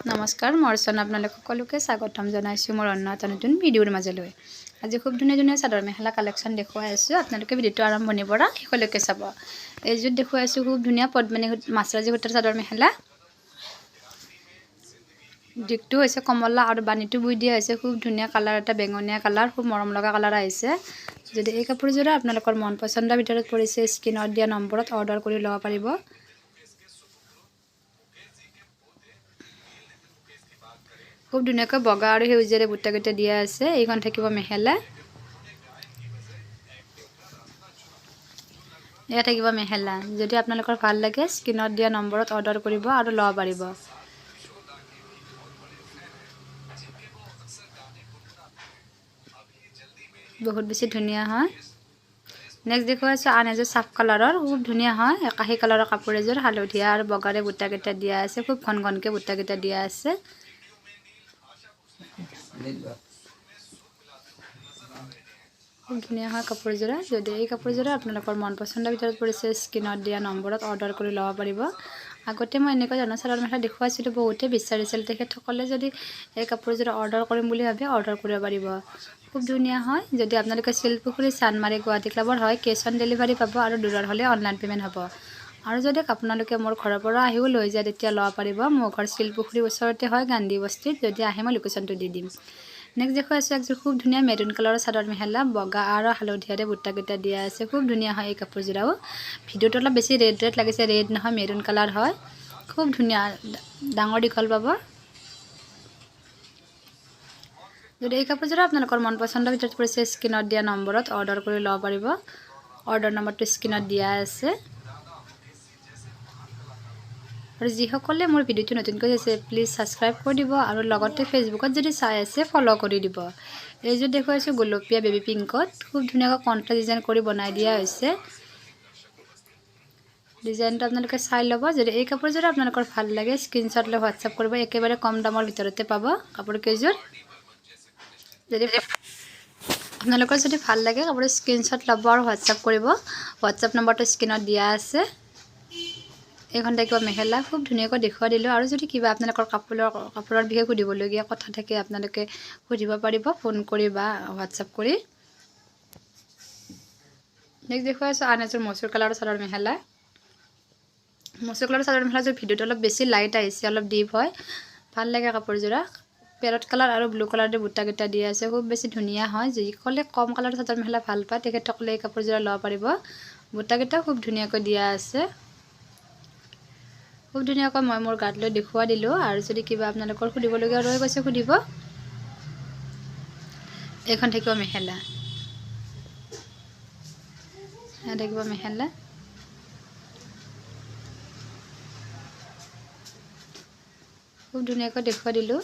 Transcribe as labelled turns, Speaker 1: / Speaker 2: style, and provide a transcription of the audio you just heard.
Speaker 1: নমস্কাৰ মই অৰ্চনা আপোনালোক সকলোকে স্বাগতম জনাইছোঁ মোৰ অন্য এটা নতুন ভিডিঅ'ৰ মাজলৈ। আজি খুব ধুনীয়া ধুনীয়া চাদৰ মেখেলা কালেকশ্যন দেখুৱাই আছোঁ। আপোনালোকে ভিডিঅ'টো আৰম্ভণিৰ পৰা শেষলৈকে চাব। এইযোৰ দেখুৱাই আছোঁ খুব ধুনীয়া পদ্মিনী মাছৰাজী সূতাৰ চাদৰ মেখেলা। দিশটো হৈছে কমলা আৰু বানীটো বুই দিয়া হৈছে খুব ধুনীয়া কালাৰ এটা বেঙুনীয়া কালাৰ, খুব মৰম লগা কালাৰ আহিছে। যদি এই কাপোৰযোৰা আপোনালোকৰ মন পচন্দৰ ভিতৰত পৰিছে স্ক্ৰীনত দিয়া নম্বৰত অৰ্ডাৰ কৰি ল'ব পাৰিব। খুব ধুনীয়াকৈ বগা আৰু সেউজীয়াৰে বুটাকেইটা দিয়া আছে। এইখন থাকিব মেখেলা, এয়া থাকিব মেখেলা। যদি আপোনালোকৰ ভাল লাগে স্ক্ৰীনত দিয়া নম্বৰত অৰ্ডাৰ কৰিব আৰু ল'ব পাৰিব। বহুত বেছি ধুনীয়া হয়। নেক্সট দেখুৱাই আছোঁ আন এযোৰ চাফ কালাৰৰ, খুব ধুনীয়া হয়। একাশী কালাৰৰ কাপোৰ এযোৰ, হালধীয়া আৰু বগাৰে বুটাকেইটা দিয়া আছে। খুব ঘন ঘনকৈ বুটাকেইটা দিয়া আছে। খুব ধুনীয়া হয় কাপোৰযোৰা। যদি এই কাপোৰযোৰা আপোনালোকৰ মন পচন্দৰ ভিতৰত পৰিছে স্ক্ৰীনত দিয়া নম্বৰত অৰ্ডাৰ কৰি ল'ব পাৰিব। আগতে মই এনেকুৱা ধৰণৰ চাদৰ মেখেলা দেখুৱাইছিলোঁ, বহুতে বিচাৰিছিল। তেখেতসকলে যদি এই কাপোৰযোৰা অৰ্ডাৰ কৰিম বুলি ভাবে অৰ্ডাৰ কৰিব পাৰিব। খুব ধুনীয়া হয়। যদি আপোনালোকে শিলপুখুৰী চানমাৰী গুৱাহাটী ক্লাবৰ হয় কেছ অন ডেলিভাৰী পাব আৰু দূৰৰ হ'লে অনলাইন পে'মেণ্ট হ'ব। আৰু যদি আপোনালোকে মোৰ ঘৰৰ পৰা আহিও লৈ যায় তেতিয়া ল'ব পাৰিব। মোৰ ঘৰ শিলপুখুৰীৰ ওচৰতে হয়, গান্ধী বস্তিত। যদি আহে মই লোকেশ্যনটো দি দিম। নেক্সট দেখুৱাই আছোঁ একযোৰ খুব ধুনীয়া মেৰুন কালাৰৰ চাদৰ মেখেলা, বগা আৰু হালধীয়াৰে বুটাকেইটা দিয়া আছে। খুব ধুনীয়া হয় এই কাপোৰযোৰাও। ভিডিঅ'টো অলপ বেছি ৰেড লাগিছে, ৰেড নহয় মেৰুন কালাৰ হয়। খুব ধুনীয়া, ডাঙৰ দীঘল পাব। যদি এই কাপোৰযোৰা আপোনালোকৰ মন পচন্দৰ ভিতৰত পৰিছে স্ক্ৰীনত দিয়া নম্বৰত অৰ্ডাৰ কৰি ল'ব পাৰিব। অৰ্ডাৰ নম্বৰটো স্ক্ৰীনত দিয়া আছে। আৰু যিসকলে মোৰ ভিডিঅ'টো নতুনকৈ চাইছে প্লিজ ছাবস্ক্ৰাইব কৰি দিব আৰু লগতে ফেচবুকত যদি চাই আছে ফ'ল' কৰি দিব। এইযোৰ দেখুৱাইছোঁ গোলপীয়া বেবী পিংকত, খুব ধুনীয়াকৈ কণ্ট্ৰাষ্ট ডিজাইন কৰি বনাই দিয়া হৈছে। ডিজাইনটো আপোনালোকে চাই ল'ব। যদি এই কাপোৰযোৰা আপোনালোকৰ ভাল লাগে স্ক্ৰীনশ্বট লৈ হোৱাটছআপ কৰিব। একেবাৰে কম দামৰ ভিতৰতে পাব কাপোৰকেইযোৰ। যদি আপোনালোকৰ যদি ভাল লাগে কাপোৰৰ স্ক্ৰীনশ্বট ল'ব আৰু হোৱাটছআপ কৰিব। হোৱাটছআপ নম্বৰটো স্ক্ৰীনত দিয়া আছে। এইখন থাকিব মেখেলা, খুব ধুনীয়াকৈ দেখুৱাই দিলোঁ। আৰু যদি কিবা আপোনালোকৰ কাপোৰৰ বিষয়ে সুধিবলগীয়া কথা থাকে আপোনালোকে সুধিব পাৰিব ফোন কৰি বা হোৱাটছআপ কৰি। নেক্সট দেখুৱাই আছোঁ আন এযোৰ মচুৰ কালাৰৰ চাদৰ মেখেলা। মচুৰ কালাৰৰ চাদৰ মেখেলাযোৰ ভিডিঅ'টো অলপ বেছি লাইট আহিছে, অলপ ডিপ হয়। ভাল লাগে কাপোৰযোৰা। পেৰট কালাৰ আৰু ব্লু কালাৰৰ বুটাকেইটা দিয়া আছে। খুব বেছি ধুনীয়া হয়। যিসকলে কম কালাৰৰ চাদৰ মেখেলা ভাল পায় তেখেতসকলে এই কাপোৰযোৰা ল'ব পাৰিব। বুটাকেইটা খুব ধুনীয়াকৈ দিয়া আছে। খুব ধুনীয়াকৈ মই মোৰ গাত লৈ দেখুৱাই দিলোঁ। আৰু যদি কিবা আপোনালোকৰ সুধিবলগীয়া ৰৈ গৈছে সুধিব। এইখন থাকিব মেখেলা, এয়া থাকিব মেখেলা। খুব ধুনীয়াকৈ দেখুৱাই দিলোঁ।